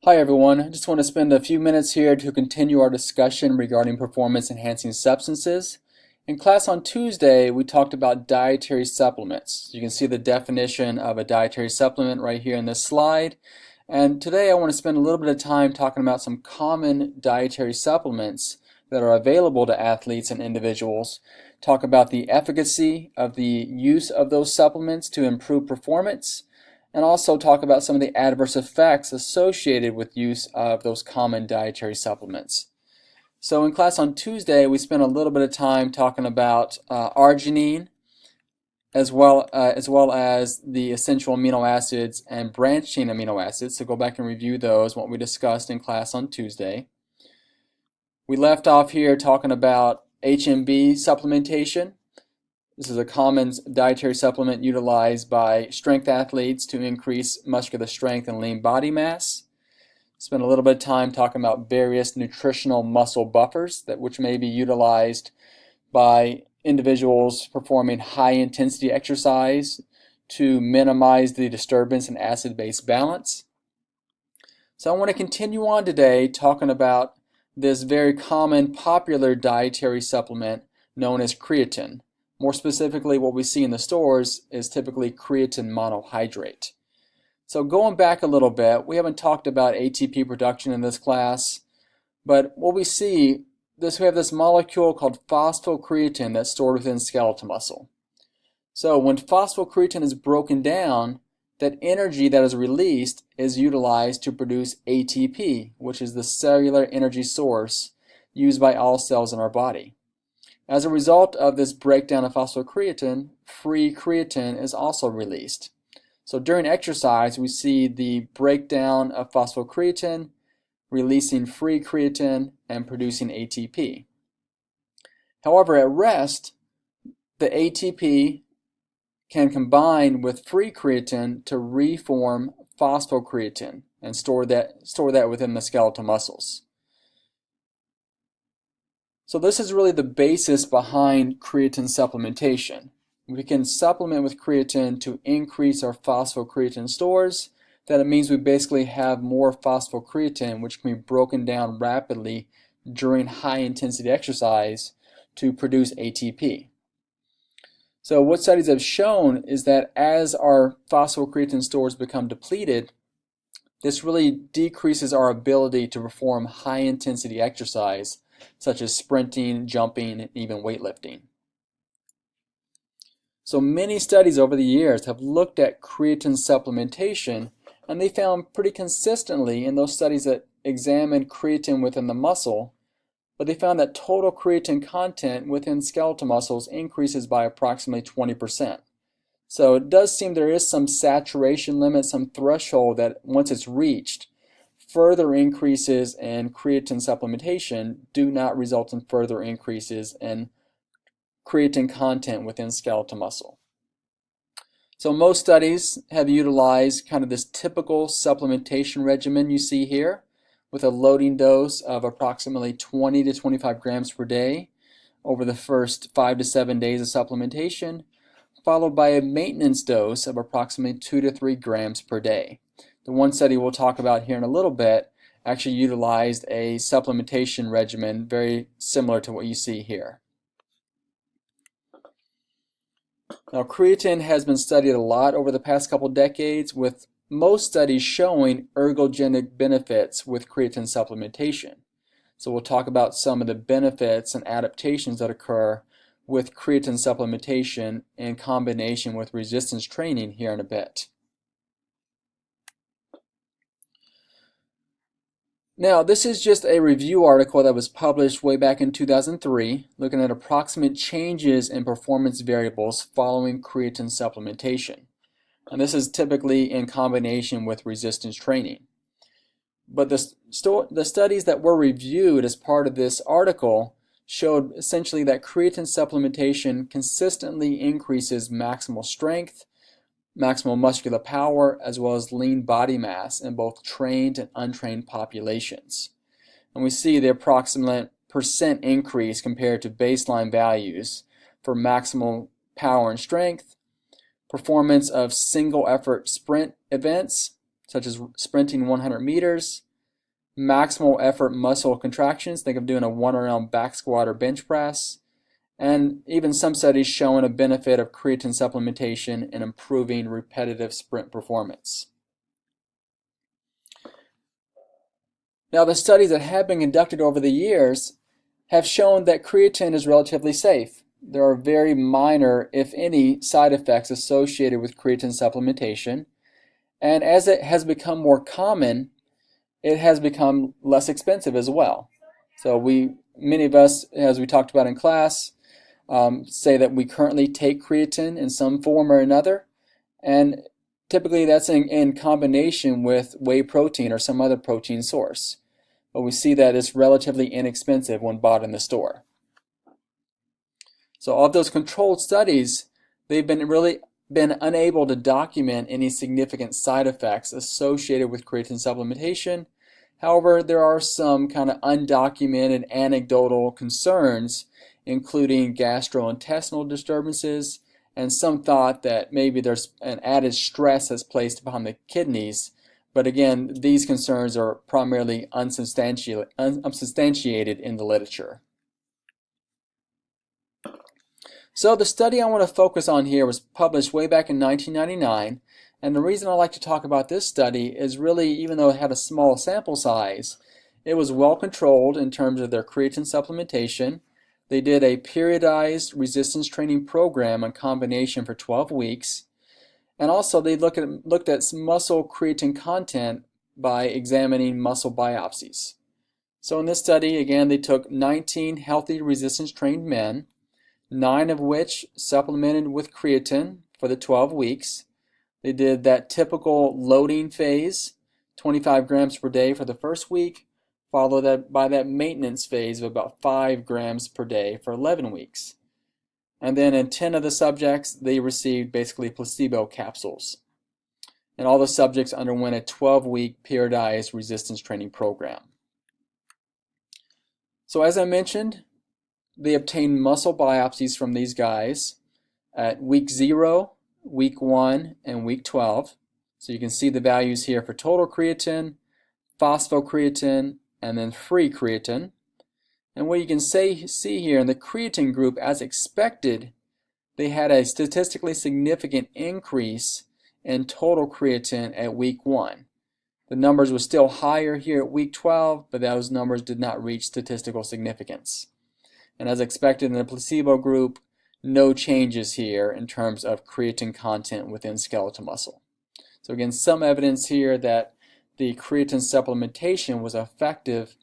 Hi everyone, I just want to spend a few minutes here to continue our discussion regarding performance enhancing substances. In class on Tuesday, we talked about dietary supplements. You can see the definition of a dietary supplement right here in this slide. And today I want to spend a little bit of time talking about some common dietary supplements that are available to athletes and individuals, talk about the efficacy of the use of those supplements to improve performance, and also talk about some of the adverse effects associated with use of those common dietary supplements. So in class on Tuesday, we spent a little bit of time talking about arginine, as well as the essential amino acids and branched chain amino acids. So go back and review those, what we discussed in class on Tuesday. We left off here talking about HMB supplementation. This is a common dietary supplement utilized by strength athletes to increase muscular strength and lean body mass. Spend a little bit of time talking about various nutritional muscle buffers which may be utilized by individuals performing high intensity exercise to minimize the disturbance in acid-base balance. So I want to continue on today talking about this very common popular dietary supplement known as creatine. More specifically, what we see in the stores is typically creatine monohydrate. So going back a little bit, we haven't talked about ATP production in this class, but what we see is we have this molecule called phosphocreatine that's stored within skeletal muscle. So when phosphocreatine is broken down, that energy that is released is utilized to produce ATP, which is the cellular energy source used by all cells in our body. As a result of this breakdown of phosphocreatine, free creatine is also released. So during exercise, we see the breakdown of phosphocreatine, releasing free creatine, and producing ATP. However, at rest, the ATP can combine with free creatine to reform phosphocreatine and store that within the skeletal muscles. So this is really the basis behind creatine supplementation. We can supplement with creatine to increase our phosphocreatine stores. That it means we basically have more phosphocreatine, which can be broken down rapidly during high intensity exercise to produce ATP. So what studies have shown is that as our phosphocreatine stores become depleted, this really decreases our ability to perform high intensity exercise such as sprinting, jumping, and even weightlifting. So many studies over the years have looked at creatine supplementation, and they found pretty consistently in those studies that examined creatine within the muscle, but they found that total creatine content within skeletal muscles increases by approximately 20%. So it does seem there is some saturation limit, some threshold that once it's reached, further increases in creatine supplementation do not result in further increases in creatine content within skeletal muscle. So most studies have utilized kind of this typical supplementation regimen you see here with a loading dose of approximately 20 to 25 grams per day over the first 5 to 7 days of supplementation, followed by a maintenance dose of approximately 2 to 3 grams per day. The one study we'll talk about here in a little bit actually utilized a supplementation regimen very similar to what you see here. Now, creatine has been studied a lot over the past couple decades, with most studies showing ergogenic benefits with creatine supplementation. So we'll talk about some of the benefits and adaptations that occur with creatine supplementation in combination with resistance training here in a bit. Now, this is just a review article that was published way back in 2003, looking at approximate changes in performance variables following creatine supplementation. And this is typically in combination with resistance training. But the studies that were reviewed as part of this article showed essentially that creatine supplementation consistently increases maximal strength, maximal muscular power, as well as lean body mass in both trained and untrained populations. And we see the approximate percent increase compared to baseline values for maximal power and strength, performance of single effort sprint events, such as sprinting 100 meters, maximal effort muscle contractions, think of doing a 1 RM back squat or bench press, and even some studies showing a benefit of creatine supplementation in improving repetitive sprint performance. Now, the studies that have been conducted over the years have shown that creatine is relatively safe. There are very minor, if any, side effects associated with creatine supplementation, and as it has become more common, it has become less expensive as well. So many of us, as we talked about in class, say that we currently take creatine in some form or another, and typically that's in combination with whey protein or some other protein source. But we see that it's relatively inexpensive when bought in the store. So of those controlled studies, they've been unable to document any significant side effects associated with creatine supplementation. However, there are some kind of undocumented anecdotal concerns, including gastrointestinal disturbances and some thought that maybe there's an added stress that's placed upon the kidneys. But again, these concerns are primarily unsubstantiated in the literature. So the study I want to focus on here was published way back in 1999, and the reason I like to talk about this study is really, even though it had a small sample size, it was well controlled in terms of their creatine supplementation. They did a periodized resistance training program in combination for 12 weeks, and also they looked at muscle creatine content by examining muscle biopsies. So in this study, again, they took 19 healthy resistance trained men, 9 of which supplemented with creatine for the 12 weeks. They did that typical loading phase, 25 grams per day for the first week, followed by that maintenance phase of about 5 grams per day for 11 weeks. And then in 10 of the subjects, they received basically placebo capsules. And all the subjects underwent a 12-week periodized resistance training program. So as I mentioned, they obtained muscle biopsies from these guys at week 0, week 1, and week 12. So you can see the values here for total creatine, phosphocreatine, and then free creatine. And what you can see here in the creatine group, as expected, they had a statistically significant increase in total creatine at week 1. The numbers were still higher here at week 12, but those numbers did not reach statistical significance. And as expected in the placebo group, no changes here in terms of creatine content within skeletal muscle. So again, some evidence here that the creatine supplementation was effective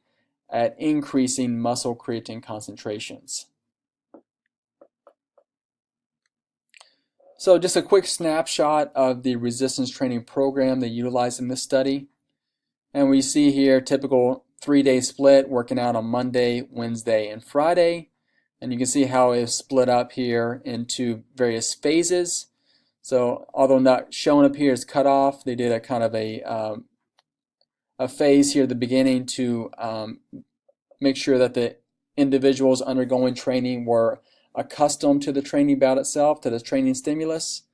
at increasing muscle creatine concentrations. So just a quick snapshot of the resistance training program they utilized in this study. And we see here typical 3-day split, working out on Monday, Wednesday, and Friday. And you can see how it's split up here into various phases. So although not shown up here as cut off, they did a kind of a phase here at the beginning to make sure that the individuals undergoing training were accustomed to the training bout itself, to the training stimulus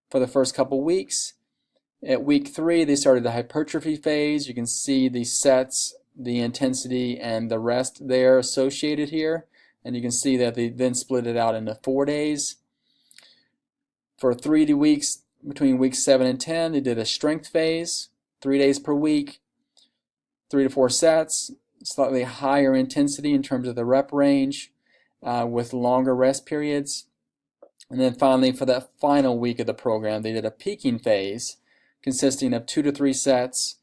for the first couple weeks. At week 3, they started the hypertrophy phase. You can see the sets, the intensity, and the rest there associated here. And you can see that they then split it out into 4 days. For 3 weeks, between weeks 7 and 10, they did a strength phase, 3 days per week, 3 to 4 sets, slightly higher intensity in terms of the rep range, with longer rest periods. And then finally, for that final week of the program, they did a peaking phase consisting of 2 to 3 sets,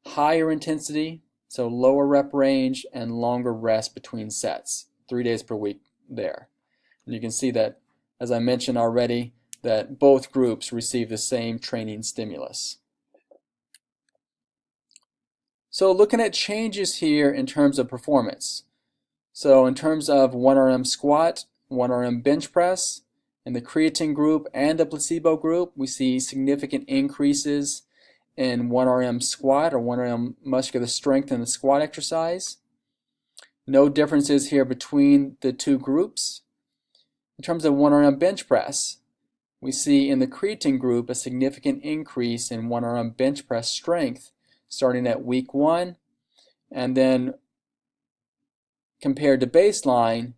higher intensity, so lower rep range, and longer rest between sets, 3 days per week there. And you can see that, as I mentioned already, that both groups received the same training stimulus. So looking at changes here in terms of performance. So in terms of 1RM squat, 1RM bench press, in the creatine group and the placebo group, we see significant increases in 1RM squat or 1RM muscular strength in the squat exercise. No differences here between the two groups. In terms of 1RM bench press, we see in the creatine group a significant increase in 1RM bench press strength starting at week 1 and then compared to baseline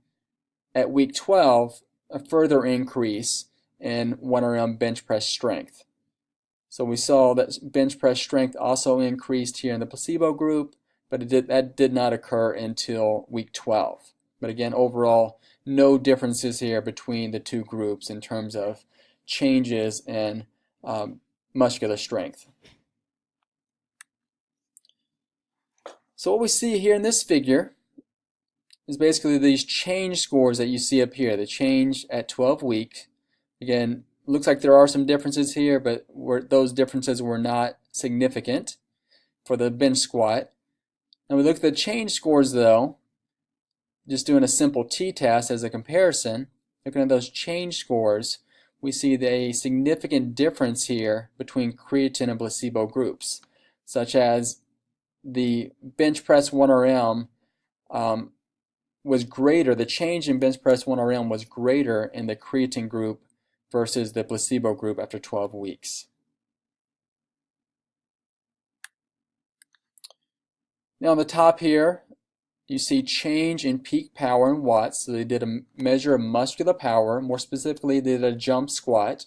at week 12, a further increase in 1RM bench press strength. So we saw that bench press strength also increased here in the placebo group, but that did not occur until week 12. But again, overall, no differences here between the two groups in terms of changes in muscular strength. So what we see here in this figure is basically these change scores that you see up here, the change at 12 weeks. Again, looks like there are some differences here, but those differences were not significant for the bench squat. And we look at the change scores though, just doing a simple t-test as a comparison, looking at those change scores, we see a significant difference here between creatine and placebo groups, such as the bench press 1RM was greater, the change in bench press 1RM was greater in the creatine group versus the placebo group after 12 weeks. Now on the top here, you see change in peak power in watts. So they did a measure of muscular power. More specifically, they did a jump squat,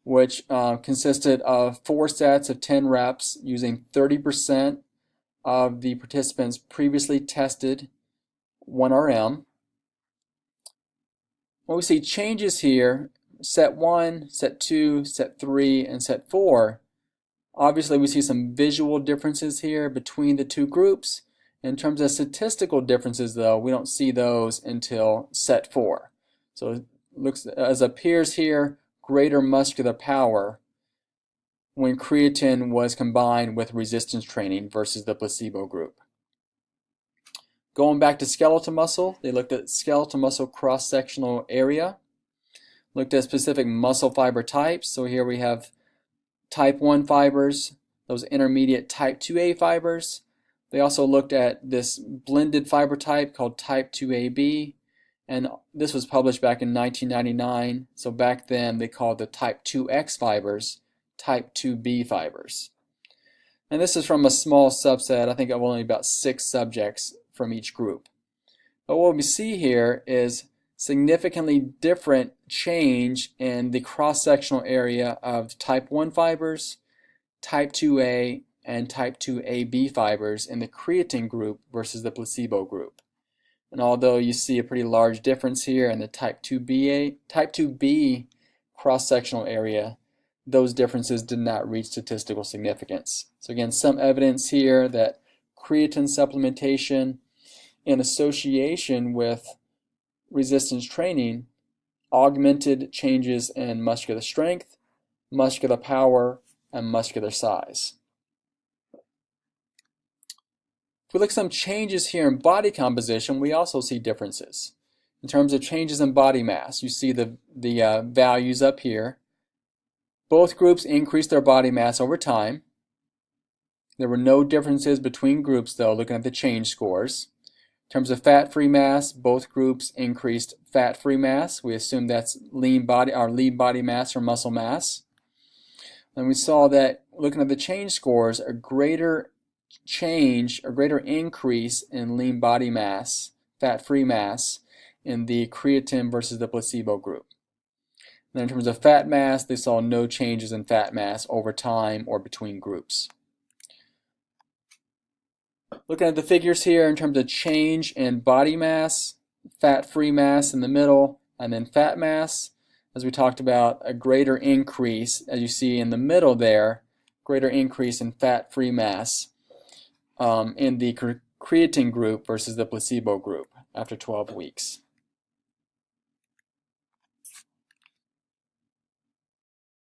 which consisted of 4 sets of 10 reps using 30% of the participants' previously tested 1RM. When we see changes here, set 1, set 2, set 3, and set 4, obviously we see some visual differences here between the two groups. In terms of statistical differences though, we don't see those until set 4. So it looks, as appears here, greater muscular power when creatine was combined with resistance training versus the placebo group. Going back to skeletal muscle, they looked at skeletal muscle cross-sectional area, looked at specific muscle fiber types. So here we have type 1 fibers, those intermediate type 2A fibers. They also looked at this blended fiber type called type 2AB, and this was published back in 1999. So back then they called the type 2X fibers type 2B fibers. And this is from a small subset, I think of only about 6 subjects from each group. But what we see here is significantly different change in the cross-sectional area of type 1 fibers, type 2A, and type 2AB fibers in the creatine group versus the placebo group. And although you see a pretty large difference here in the type 2B cross-sectional area, those differences did not reach statistical significance. So again, some evidence here that creatine supplementation in association with resistance training augmented changes in muscular strength, muscular power, and muscular size. If we look at some changes here in body composition, we also see differences. In terms of changes in body mass, you see the values up here. Both groups increased their body mass over time. There were no differences between groups though, looking at the change scores. In terms of fat-free mass, both groups increased fat-free mass. We assume that's lean body mass or muscle mass. And we saw that looking at the change scores, a greater increase in lean body mass, fat-free mass, in the creatine versus the placebo group. And then in terms of fat mass, they saw no changes in fat mass over time or between groups. Looking at the figures here in terms of change in body mass, fat-free mass in the middle, and then fat mass, as we talked about, a greater increase, as you see in the middle there, greater increase in fat-free mass in the creatine group versus the placebo group after 12 weeks.